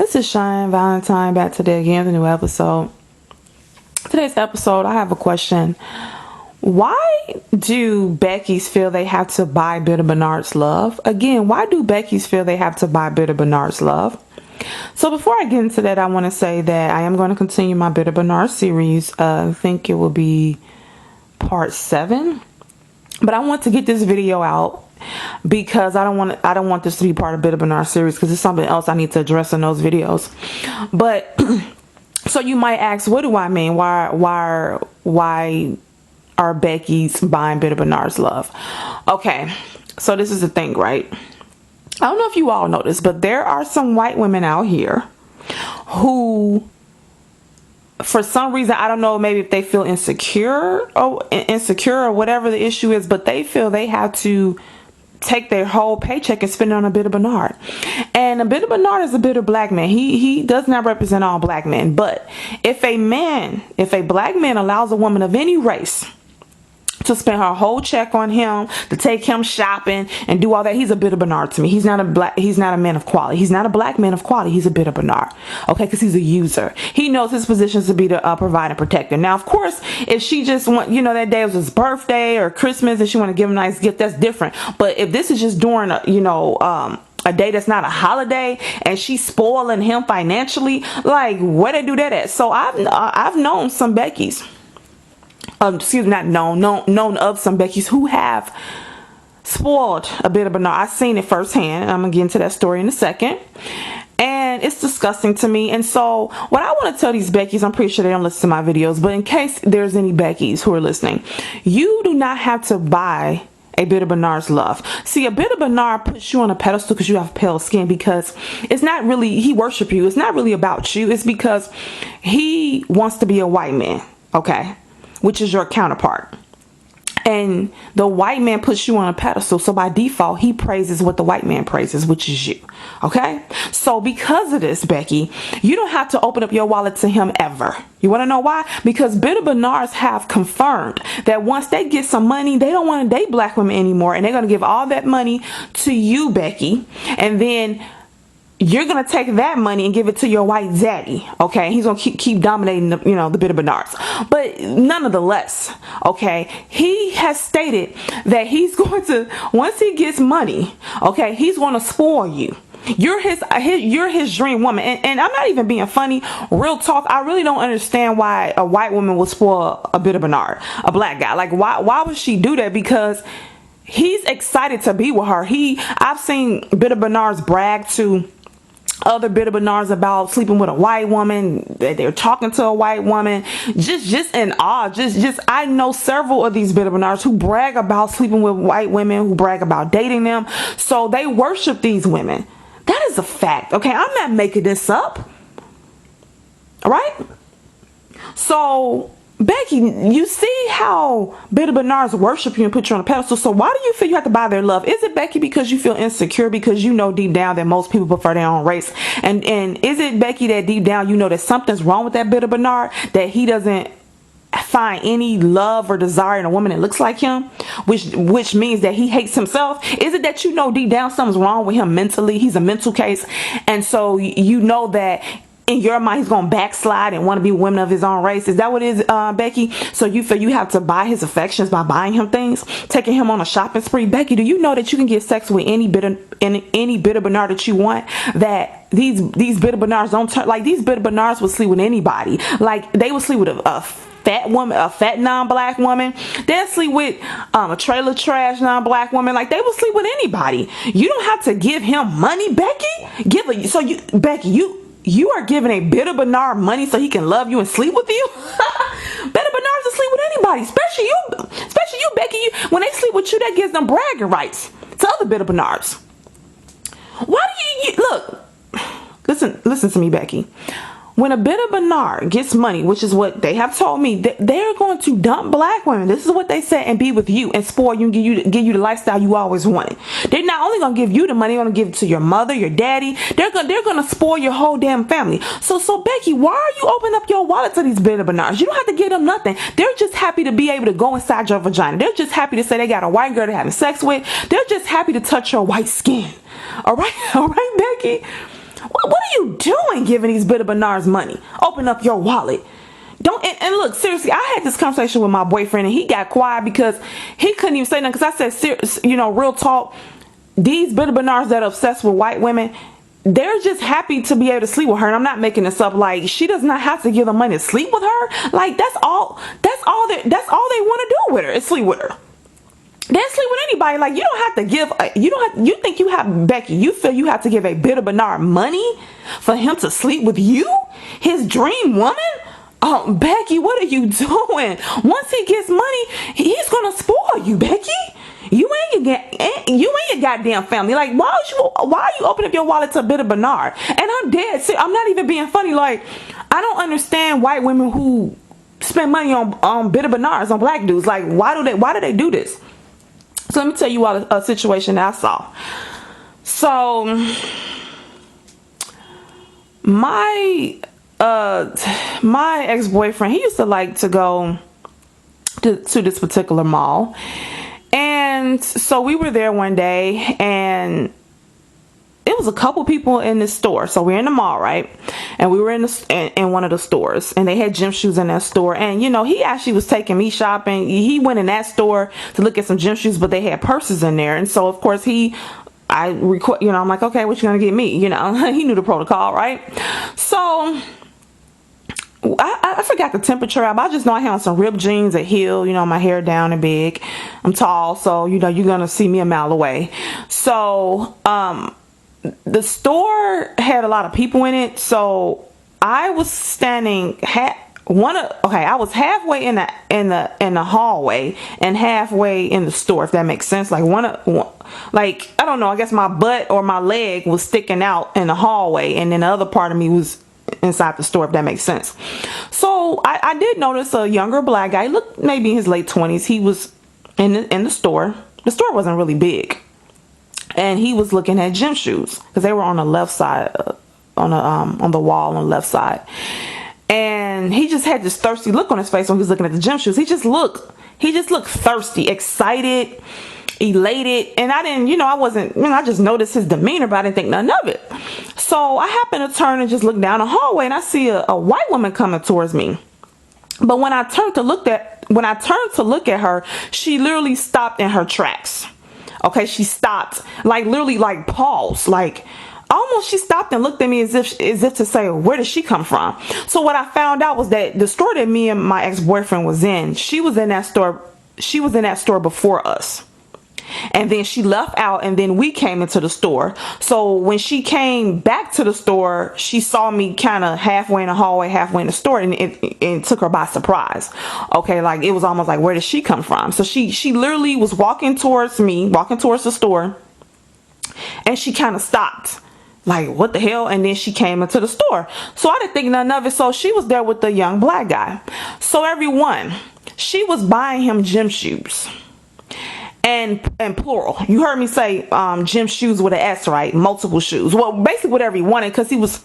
This is Shine Valentine back today again with a new episode. Today's episode, I have a question. Why do Becky's feel they have to buy Bitter Bernard's love? Again, why do Becky's feel they have to buy Bitter Bernard's love? So before I get into that, I want to say that I am going to continue my Bitter Bernard series. I think it will be part 7. But I want to get this video out because I don't want this to be part of Bitter Bernard series, because it's something else I need to address in those videos. But so you might ask, what do I mean? Why are Becky's buying Bitter Bernard's love? Okay, so this is the thing, right? I don't know if you all know this, but there are some white women out here who, for some reason, I don't know, maybe if they feel insecure or whatever the issue is, but they feel they have to take their whole paycheck and spend it on a Bitter Bernard. And a Bitter Bernard is a bitter black man. He does not represent all black men. But if a black man allows a woman of any race to spend her whole check on him, to take him shopping and do all that, he's a Bitter Bernard to me. He's not a man of quality. He's not a black man of quality. He's a Bitter Bernard. Okay, because he's a user. He knows his position is to be the provider and protector. Now, of course, if she just want, that day was his birthday or Christmas and she want to give him a nice gift, that's different. But if this is just during a day that's not a holiday and she's spoiling him financially, like, where they do that at? So I've known some Beckys. Known of some Beckys who have spoiled a Bitter Bernard. I've seen it firsthand. I'm gonna get into that story in a second, and it's disgusting to me. And so what I want to tell these Beckys, I'm pretty sure they don't listen to my videos, but in case there's any Beckys who are listening, you do not have to buy a Bitter Bernard's love. See, a Bitter Bernard puts you on a pedestal because you have pale skin, because it's not really, he worship you. It's not really about you. It's because he wants to be a white man, okay, which is your counterpart. And the white man puts you on a pedestal, so by default he praises what the white man praises, which is you. Okay, so because of this, Becky, you don't have to open up your wallet to him ever. You want to know why? Because Bitter Bernards have confirmed that once they get some money, they don't want to date black women anymore, and they're going to give all that money to you, Becky, and then you're going to take that money and give it to your white daddy, okay? He's going to keep dominating the Bitter Bernards. But nonetheless, okay, he has stated that he's going to, once he gets money, okay, he's going to spoil you. You're his dream woman. And I'm not even being funny. Real talk, I really don't understand why a white woman would spoil a Bitter Bernard, a black guy. Like, why would she do that? Because he's excited to be with her. I've seen Bitter Bernards brag to other Bitter Bernards about sleeping with a white woman, that they're talking to a white woman, just in awe. I know several of these Bitter Bernards who brag about sleeping with white women, who brag about dating them. So they worship these women. That is a fact. Okay, I'm not making this up. All right. So Becky, you see how Bitter Bernards worship you and put you on a pedestal. So why do you feel you have to buy their love? Is it, Becky, because you feel insecure, because you know deep down that most people prefer their own race? And is it, Becky, that deep down you know that something's wrong with that Bitter Bernard, that he doesn't find any love or desire in a woman that looks like him, which means that he hates himself? Is it that you know deep down something's wrong with him mentally? He's a mental case, and so you know that in your mind he's gonna backslide and want to be women of his own race? Is that what it is, Becky? So you feel you have to buy his affections by buying him things, taking him on a shopping spree? Becky, do you know that you can get sex with any bitter Bernard that you want? That these Bitter Bernards don't turn, like, these Bitter Bernards would sleep with anybody. Like, they would sleep with a fat woman, a fat non-black woman. They'll sleep with a trailer trash non-black woman. Like, they will sleep with anybody. You don't have to give him money, Becky. Becky, you are giving a Bitter Bernard money so he can love you and sleep with you? Bitter Bernards will sleep with anybody, especially you, Becky. When they sleep with you, that gives them bragging rights to other Bitter Bernards. Why do you look? Listen to me, Becky. When a Bitter Bernard gets money, which is what they have told me, they're going to dump black women. This is what they say, and be with you and spoil you and give you the lifestyle you always wanted. They're not only going to give you the money, they're going to give it to your mother, your daddy. They're going to spoil your whole damn family. So Becky, why are you opening up your wallet to these Bitter Bernards? You don't have to give them nothing. They're just happy to be able to go inside your vagina. They're just happy to say they got a white girl they're having sex with. They're just happy to touch your white skin. All right, Becky. What do you doing giving these Bitter Bernards money? Open up your wallet. Don't, and look, seriously, I had this conversation with my boyfriend and he got quiet because he couldn't even say nothing. Because I said, real talk, these Bitter Bernards that are obsessed with white women, they're just happy to be able to sleep with her. And I'm not making this up. Like, she does not have to give them money to sleep with her. Like, that's all they want to do with her is sleep with her. They sleep with anybody. Like, you don't have to give, you think you have, Becky, you feel you have to give a Bitter Bernard money for him to sleep with you? His dream woman? Oh, Becky, what are you doing? Once he gets money, he's going to spoil you, Becky. You ain't your goddamn family. Like, why are you opening up your wallet to Bitter Bernard? And I'm dead serious. I'm not even being funny. Like, I don't understand white women who spend money on Bitter Bernards, on black dudes. Like, why do they do this? So let me tell you a situation that I saw. So my ex-boyfriend, he used to like to go to this particular mall. And so we were there one day and it was a couple people in this store. So we're in the mall, right? And we were in one of the stores and they had gym shoes in that store. And he actually was taking me shopping. He went in that store to look at some gym shoes, but they had purses in there. And so of course I'm like, okay, what you gonna get me? He knew the protocol, right? So I forgot the temperature. I just know I had on some ripped jeans, a heel, my hair down and big. I'm tall, so you're gonna see me a mile away. So the store had a lot of people in it, so I was standing I was halfway in the hallway and halfway in the store, if that makes sense. Like like I don't know, I guess my butt or my leg was sticking out in the hallway and then the other part of me was inside the store, if that makes sense. So I did notice a younger black guy. He looked maybe in his late 20s. He was in the store. The store wasn't really big, and he was looking at gym shoes because they were on the left side, on the wall on the left side. And he just had this thirsty look on his face when he was looking at the gym shoes. He just looked thirsty, excited, elated. And I just noticed his demeanor, but I didn't think nothing of it. So I happened to turn and just look down the hallway and I see a white woman coming towards me. But when I turned to look at her, she literally stopped in her tracks. Okay, she stopped, like literally like paused, like almost she stopped and looked at me as if to say, where did she come from? So what I found out was that the store that me and my ex-boyfriend was in, she was in that store before us. And then she left out and then we came into the store. So when she came back to the store, she saw me kind of halfway in the hallway, halfway in the store, and it took her by surprise. Okay, like it was almost like, where did she come from? So she literally was walking towards the store, and she kind of stopped. Like, what the hell? And then she came into the store. So I didn't think nothing of it. So she was there with the young black guy. So she was buying him gym shoes. And plural. You heard me say gym shoes with an S, right? Multiple shoes. Well, basically whatever he wanted, because he was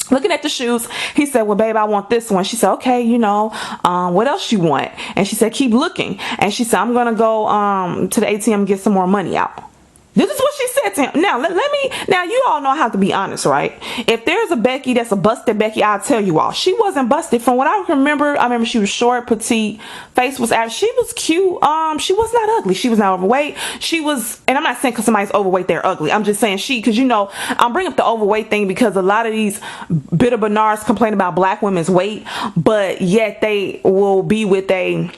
looking at the shoes. He said, well, babe, I want this one. She said, okay, what else you want? And she said, keep looking. And she said, I'm going to go to the ATM and get some more money out. This is what she said to him. Now you all know I have to be honest, right? If there's a Becky that's a busted Becky, I'll tell you all. She wasn't busted. From what I remember she was short, petite, face was out. She was cute. She was not ugly. She was not overweight. She was, and I'm not saying because somebody's overweight, they're ugly. I'm just saying because I'm bringing up the overweight thing because a lot of these Bitter Bernards complain about black women's weight, but yet they will be with a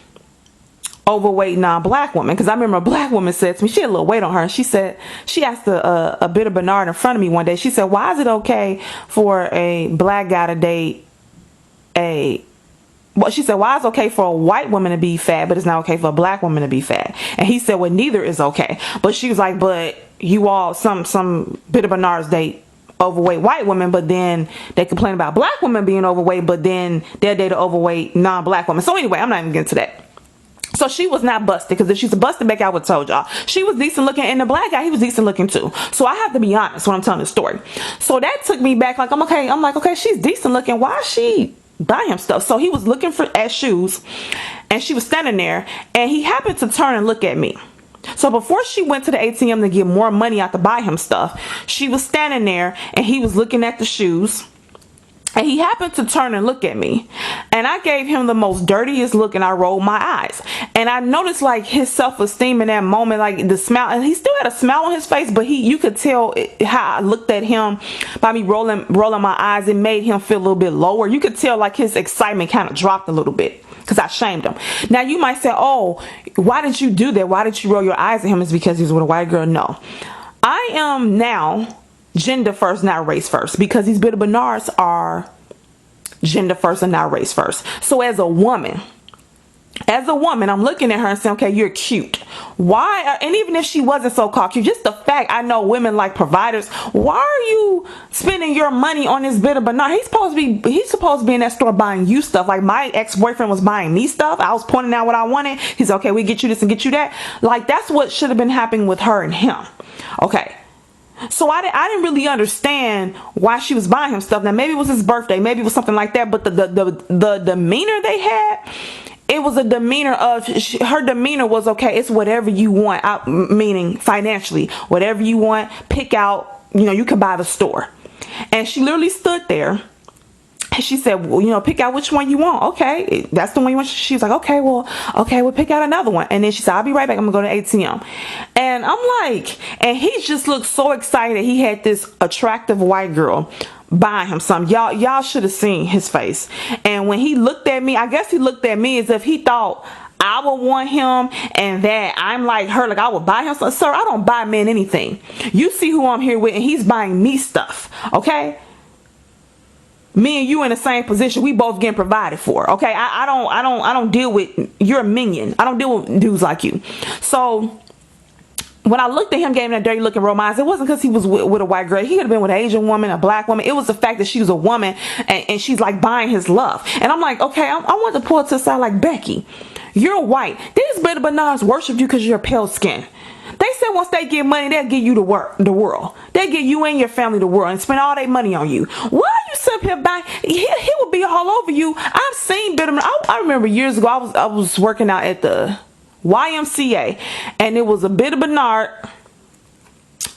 overweight non-black woman. Because I remember a black woman said to me, she had a little weight on her, and she asked a Bitter Bernard in front of me one day. She said, why is it okay for a black guy to date she said, why is it okay for a white woman to be fat, but it's not okay for a black woman to be fat? And he said, well, neither is okay. But she was like, but you all, some Bitter Bernards date overweight white women, but then they complain about black women being overweight, but then they'll date an overweight non-black woman. So anyway, I'm not even getting to that. So she was not busted, because if she's a busted Becky, I would have told y'all. She was decent looking, and the black guy, he was decent looking too. So I have to be honest when I'm telling the story. So that took me back. Like, I'm like, okay, she's decent looking. Why is she buying him stuff? So he was looking at shoes, and she was standing there, and he happened to turn and look at me. So before she went to the ATM to get more money out to buy him stuff, she was standing there and he was looking at the shoes. And he happened to turn and look at me. And I gave him the most dirtiest look and I rolled my eyes. And I noticed like his self-esteem in that moment, like the smile, and he still had a smile on his face, but you could tell how I looked at him by me rolling my eyes. It made him feel a little bit lower. You could tell like his excitement kind of dropped a little bit because I shamed him. Now you might say, oh, why did you do that? Why did you roll your eyes at him? It's because he's with a white girl. No, I am now gender first, not race first, because these bitter Bernards are gender first and not race first. So as a woman, I'm looking at her and saying, okay, you're cute. Why? And even if she wasn't so called cute, just the fact I know women like providers, why are you spending your money on this bitter Bernard? He's supposed to be in that store buying you stuff. Like my ex-boyfriend was buying me stuff. I was pointing out what I wanted. He's okay, we get you this and get you that. Like that's what should have been happening with her and him. Okay. So I didn't really understand why she was buying him stuff. Now maybe it was his birthday, maybe it was something like that. But the demeanor they had, it was a demeanor of her demeanor was okay. It's whatever you want, meaning financially, whatever you want, pick out. You can buy the store. And she literally stood there. She said, well, pick out which one you want. Okay, that's the one you want. She was like, okay, we'll pick out another one. And then she said, I'll be right back. I'm gonna go to ATM. And I'm like, and he just looked so excited. He had this attractive white girl buying him something. Y'all should have seen his face. And when he looked at me, I guess he looked at me as if he thought I would want him and that I'm like her, like I would buy him something. Sir, I don't buy men anything. You see who I'm here with, and he's buying me stuff. Okay. Me and you in the same position. We both getting provided for. Okay. I don't deal with, you're a minion. I don't deal with dudes like you. So when I looked at him, gave him that dirty look and rolled my eyes, it wasn't because he was with a white girl. He could have been with an Asian woman, a black woman. It was the fact that she was a woman and she's like buying his love. And I'm like, okay, I want to pull it to the side like, Becky, you're white. These bitter Bernards worship you because you're pale skin. They said once they get money, they'll give you the world. They'll give you and your family the world and spend all their money on you. Why are you sitting here buying? He will be all over you. I've seen bitter. I remember years ago, I was working out at the YMCA, and it was a bitter Bernard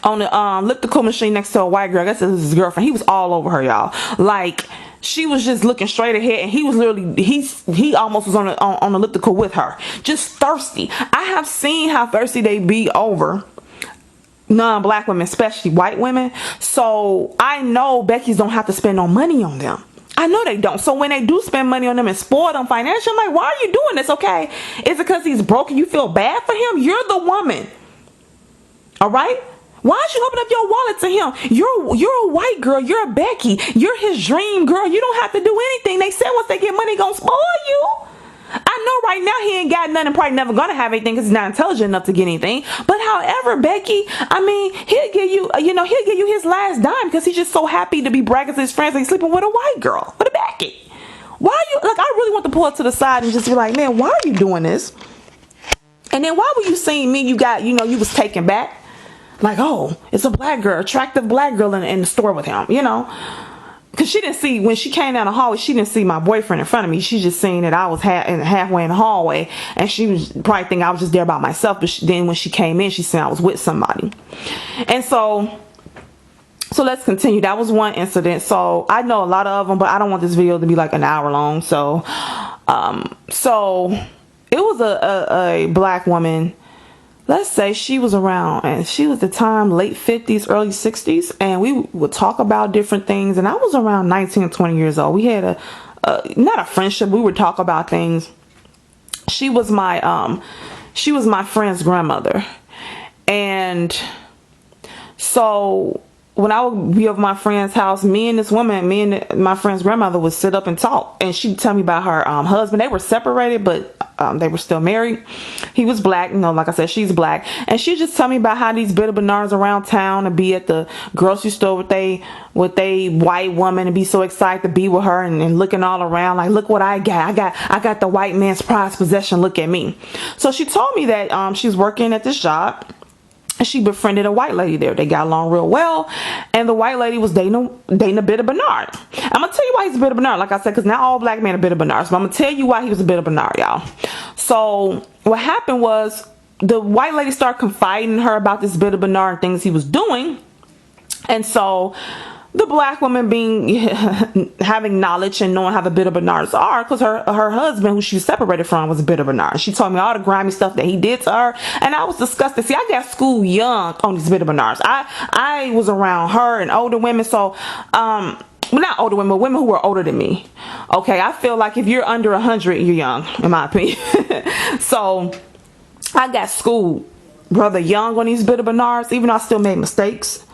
on the elliptical machine next to a white girl. I guess it was his girlfriend. He was all over her, y'all. Like she was just looking straight ahead, and he was literally he almost was on the elliptical with her, just thirsty. I have seen how thirsty they be over non-black women, especially white women. So I know Becky's don't have to spend no money on them. I know they don't. So when they do spend money on them and spoil them financially, I'm like, why are you doing this? Okay, is it because he's broke and you feel bad for him? You're the woman. All right. Why don't you open up your wallet to him? You're a white girl. You're a Becky. You're his dream girl. You don't have to do anything. They said once they get money, gonna spoil you. I know right now he ain't got nothing, probably never gonna have anything because he's not intelligent enough to get anything. But however, Becky, I mean, he'll give you his last dime because he's just so happy to be bragging to his friends that he's sleeping with a white girl, with a Becky. Why are you, like, I really want to pull it to the side and just be like, man, why are you doing this? And then why were you seeing me? You was taken back. Like, oh, it's a black girl, attractive black girl in the store with him, Because she didn't see, when she came down the hallway, she didn't see my boyfriend in front of me. She just seen that I was halfway in the hallway. And she was probably thinking I was just there by myself. But then when she came in, she said I was with somebody. And so let's continue. That was one incident. So I know a lot of them, but I don't want this video to be like an hour long. So it was a black woman. Let's say she was around, and she was at the time late 50s, early 60s, and we would talk about different things. And I was around 19 or 20 years old. We had not a friendship. We would talk about things. She was my friend's grandmother, and so when I would be over my friend's house, me and my friend's grandmother would sit up and talk, and she'd tell me about her husband. They were separated, but they were still married. He was black, like I said, she's black, and she'd just tell me about how these bitter Bernards around town and be at the grocery store with they white woman and be so excited to be with her and looking all around like, look what I got. I got the white man's prized possession. Look at me. So she told me that she's working at this job. She befriended a white lady there. They got along real well. And the white lady was dating a bitter Bernard. I'm going to tell you why he's a bitter Bernard. Like I said, because not all black men are bitter Bernards. But I'm going to tell you why he was a bitter Bernard, y'all. So what happened was the white lady started confiding in her about this Bit of Bernard and things he was doing. And so the black woman being having knowledge and knowing how the Bit of Bernards are, because her husband, who she was separated from, was a Bit of Bernard. She told me all the grimy stuff that he did to her, and I was disgusted. See, I got schooled young on these Bit of Bernards. I was around her and older women, so well, not older women, but women who were older than me. Okay, I feel like if you're under 100, you're young, in my opinion. So I got schooled rather young on these Bit of Bernards, even though I still made mistakes.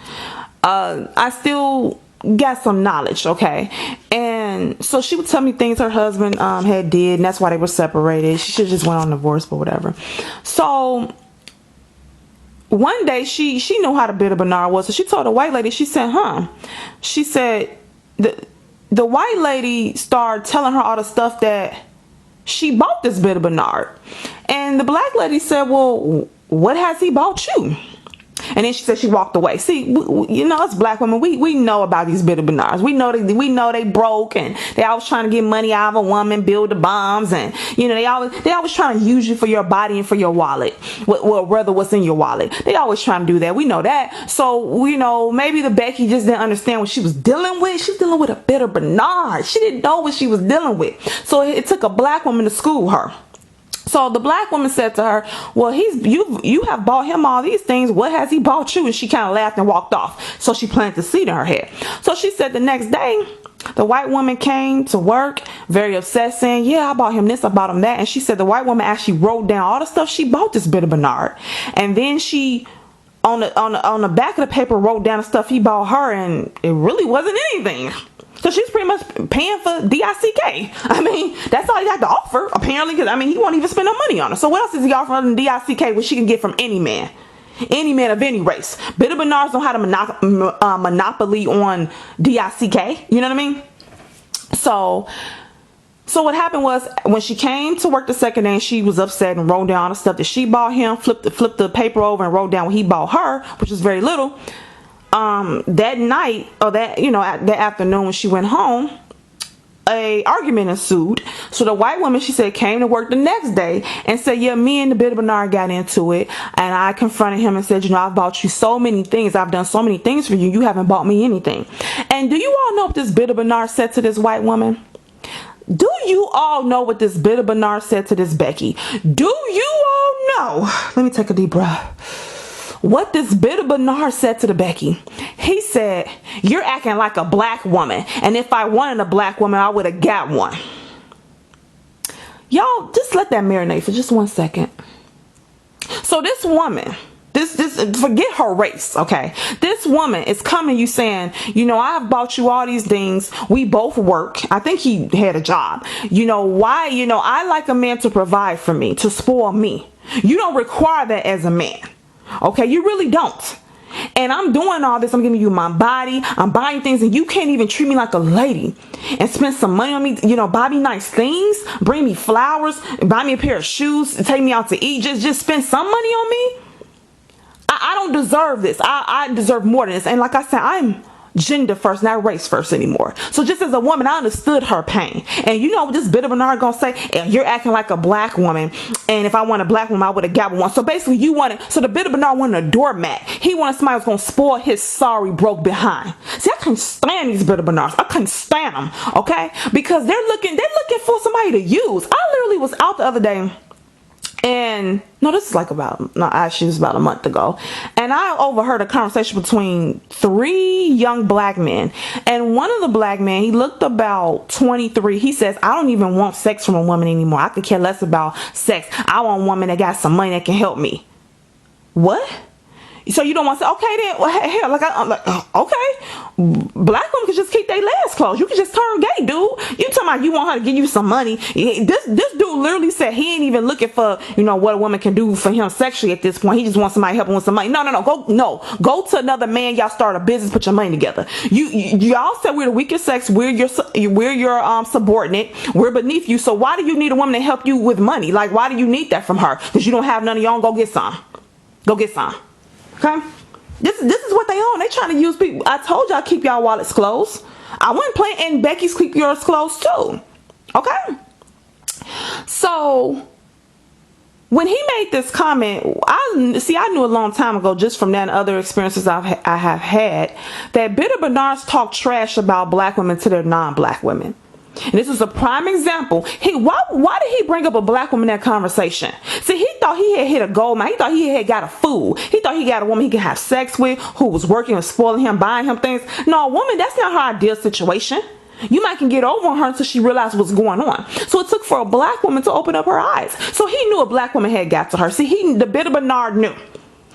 I still got some knowledge, okay? And so she would tell me things her husband had did, and that's why they were separated. She should have just went on divorce, but whatever. So one day she knew how the Bit of Bernard was, so she told the white lady, she said, she said the white lady started telling her all the stuff that she bought this Bit of Bernard. And the black lady said, well, what has he bought you? And then she said she walked away. See, you know, us black women, we know about these Bit of Bernards. We know they broke, and they always trying to get money out of a woman, build the bombs, and you know they always trying to use you for your body and for your wallet. Whether what's in your wallet, they always trying to do that. We know that. So you know, maybe the Becky just didn't understand what she was dealing with. She was dealing with a Bit of Bernard. She didn't know what she was dealing with. So it took a black woman to school her. So the black woman said to her, well, you have bought him all these things. What has he bought you? And she kind of laughed and walked off. So she planted the seed in her head. So she said the next day, the white woman came to work very upset, saying, yeah, I bought him this, I bought him that. And she said the white woman actually wrote down all the stuff she bought this Bit of Bernard. And then she, on the back of the paper, wrote down the stuff he bought her, and it really wasn't anything. So she's pretty much paying for DICK. I mean, that's all he had to offer, apparently, because, I mean, he won't even spend no money on her. So what else is he offering other than DICK, which she can get from any man? Any man of any race. Bit of Bernards don't have a monopoly on DICK. You know what I mean? So what happened was, when she came to work the second day and she was upset and wrote down all the stuff that she bought him, flipped the paper over and wrote down what he bought her, which was very little. That night, or that afternoon when she went home, a argument ensued. So the white woman, she said, came to work the next day and said, yeah, me and the Bit of Bernard got into it, and I confronted him and said, you know, I've bought you so many things, I've done so many things for you, you haven't bought me anything. And do you all know what this Bit of Bernard said to this white woman? Do you all know what this Bit of Bernard said to this Becky? Do you all know? Let me take a deep breath. What this Bit of Bernard said to the Becky. He said, you're acting like a black woman, and if I wanted a black woman, I would have got one. Y'all, just let that marinate for just 1 second. So this woman, this forget her race, okay? This woman is coming you saying, you know, I've bought you all these things. We both work. I think he had a job. You know, why? You know, I like a man to provide for me, to spoil me. You don't require that as a man. Okay, you really don't. And I'm doing all this. I'm giving you my body. I'm buying things, and you can't even treat me like a lady and spend some money on me. You know, buy me nice things, bring me flowers, buy me a pair of shoes, take me out to eat. Just spend some money on me. I don't deserve this. I deserve more than this. And like I said, I'm gender first, not race first anymore. So just as a woman, I understood her pain. And you know what this Bit of Bernard gonna say? You're acting like a black woman, and if I want a black woman, I would have got one. So basically so the Bit of Bernard wanted a doormat. He wanted somebody who's gonna spoil his sorry broke behind. See, I couldn't stand these Bit of Bernards. I couldn't stand them, okay? Because they're looking for somebody to use. I literally was out the other day, and no, this is actually it was about a month ago, and I overheard a conversation between 3 young black men. And one of the black men, he looked about 23. He says, I don't even want sex from a woman anymore. I could care less about sex. I want a woman that got some money that can help me. What? So you don't want to say, okay then, well, hell, I'm like, okay, black women can just keep their legs closed. You can just turn gay, dude. You talking about you want her to give you some money. This dude literally said he ain't even looking for, you know, what a woman can do for him sexually at this point. He just wants somebody helping with some money. Go to another man. Y'all start a business, put your money together. Y'all said we're the weakest sex. We're your subordinate. We're beneath you. So why do you need a woman to help you with money? Like, why do you need that from her? Because you don't have none of your own. Go get some. Okay, this is what they own. They trying to use people. I told y'all keep y'all wallets closed. I wasn't playing, and Becky's keep yours closed too. Okay, so when he made this comment, I knew a long time ago, just from that and other experiences I have had, that bitter Bernards talk trash about black women to their non-black women. And this is a prime example. Why did he bring up a black woman in that conversation? See, he thought he had hit a gold mine. He thought he had got a fool. He thought he got a woman he could have sex with, who was working and spoiling him, buying him things. No, a woman, that's not her ideal situation. You might can get over on her until she realized what's going on. So it took for a black woman to open up her eyes. So he knew a black woman had got to her. See, the bitter Bernard knew.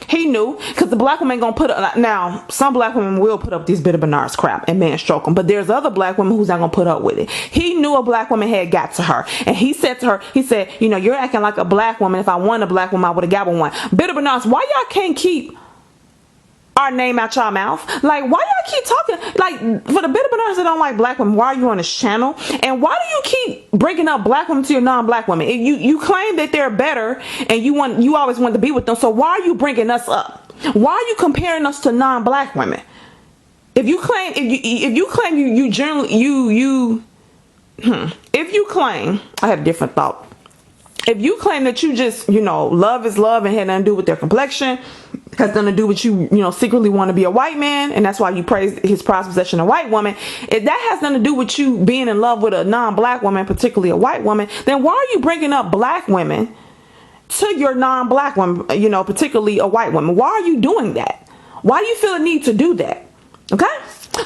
He knew, because the black woman gonna put up. Now, some black women will put up these bitter Bernards crap and man stroke them, but there's other black women who's not gonna put up with it. He knew a black woman had got to her, and he said to her, he said, you know, you're acting like a black woman. If I wanted a black woman, I would have got one. Bitter Bernards, why y'all can't keep our name out y'all mouth? Like, why y'all keep talking? Like, for the bitter Bernards that don't like black women, why are you on this channel? And why do you keep bringing up black women to your non-black women? If you claim that they're better and you always want to be with them, so why are you bringing us up? Why are you comparing us to non-black women? If you claim I had a different thought. If you claim that you just, love is love and had nothing to do with their complexion, has nothing to do with you, secretly want to be a white man, and that's why you praise his prized possession, a white woman, if that has nothing to do with you being in love with a non-black woman, particularly a white woman, then why are you bringing up black women to your non-black woman, particularly a white woman? Why are you doing that? Why do you feel a need to do that? Okay?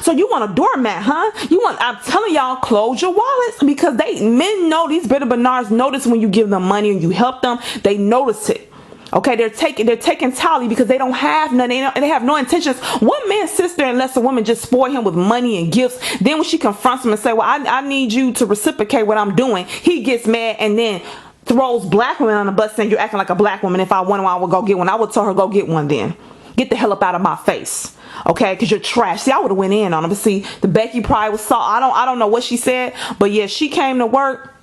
So you want a doormat, huh? I'm telling y'all, close your wallets, because men know, these bitter Bernards notice when you give them money and you help them. They notice it. Okay, they're taking tally because they don't have none, and they have no intentions. One man sits there and lets a woman just spoil him with money and gifts. Then when she confronts him and say, well, I need you to reciprocate what I'm doing, he gets mad and then throws black women on the bus saying, you're acting like a black woman. If I wanted one, I would go get one. I would tell her, go get one then. Get the hell up out of my face. Okay, because you're trash. See, I would have went in on him. But see, the Becky probably was I don't know what she said, but yeah, she came to work.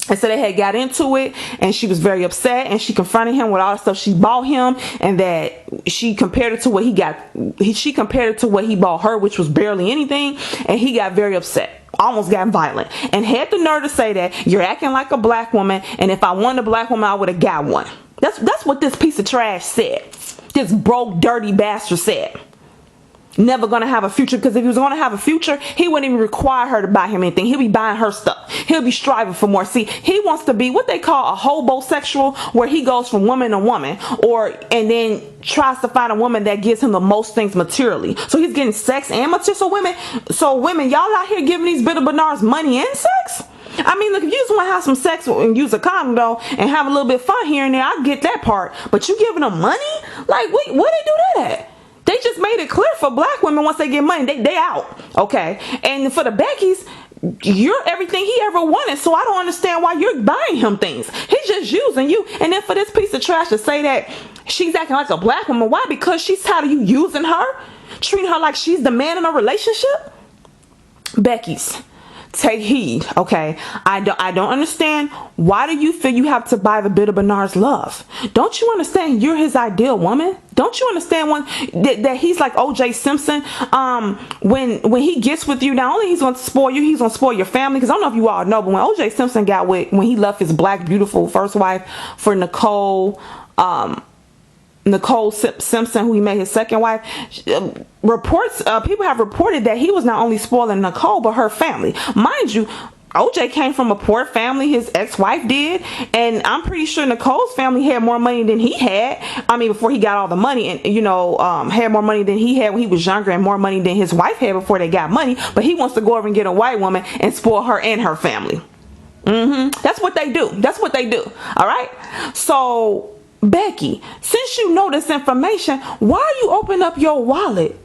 And so they had got into it, and she was very upset, and she confronted him with all the stuff she bought him, and that she compared it to what he got. She compared it to what he bought her, which was barely anything, and he got very upset, almost got violent, and had the nerve to say that you're acting like a black woman, and if I wanted a black woman, I would have got one. That's what this piece of trash said. This broke, dirty bastard said. Never gonna have a future, because if he was gonna have a future, he wouldn't even require her to buy him anything. He'll be buying her stuff. He'll be striving for more. See, he wants to be what they call a hobosexual, where he goes from woman to woman, and then tries to find a woman that gives him the most things materially. So he's getting sex and material. So women, y'all out here giving these bitter Bernards money and sex? I mean, look, if you just want to have some sex and use a condom though, and have a little bit of fun here and there, I get that part. But you giving them money? Like, where they do that at? They just made it clear for black women, once they get money, they out. Okay. And for the Beckys, you're everything he ever wanted. So I don't understand why you're buying him things. He's just using you. And then for this piece of trash to say that she's acting like a black woman, why? Because she's tired of you using her, treating her like she's the man in a relationship. Becky's, take heed, okay? I don't understand. Why do you feel you have to buy the bitter Bernard's love? Don't you understand you're his ideal woman? Don't you understand that he's like O.J. Simpson? When he gets with you, not only he's going to spoil you, he's going to spoil your family. Because I don't know if you all know, but when O.J. Simpson when he left his black, beautiful first wife for Nicole Simpson, who he made his second wife, people have reported that he was not only spoiling Nicole but her family. Mind you, OJ came from a poor family. His ex-wife did, and I'm pretty sure Nicole's family had more money than he had. I mean, before he got all the money, and had more money than he had when he was younger, and more money than his wife had before they got money. But he wants to go over and get a white woman and spoil her and her family. That's what they do. All right. So, Becky, since you know this information, why are you opening up your wallet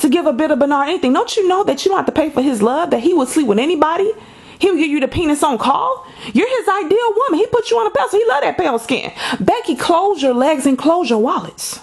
to give a bitter Bernard anything? Don't you know that you don't have to pay for his love, that he would sleep with anybody? He would give you the penis on call. You're his ideal woman. He put you on a pedestal. He love that pale skin. Becky, close your legs and close your wallets.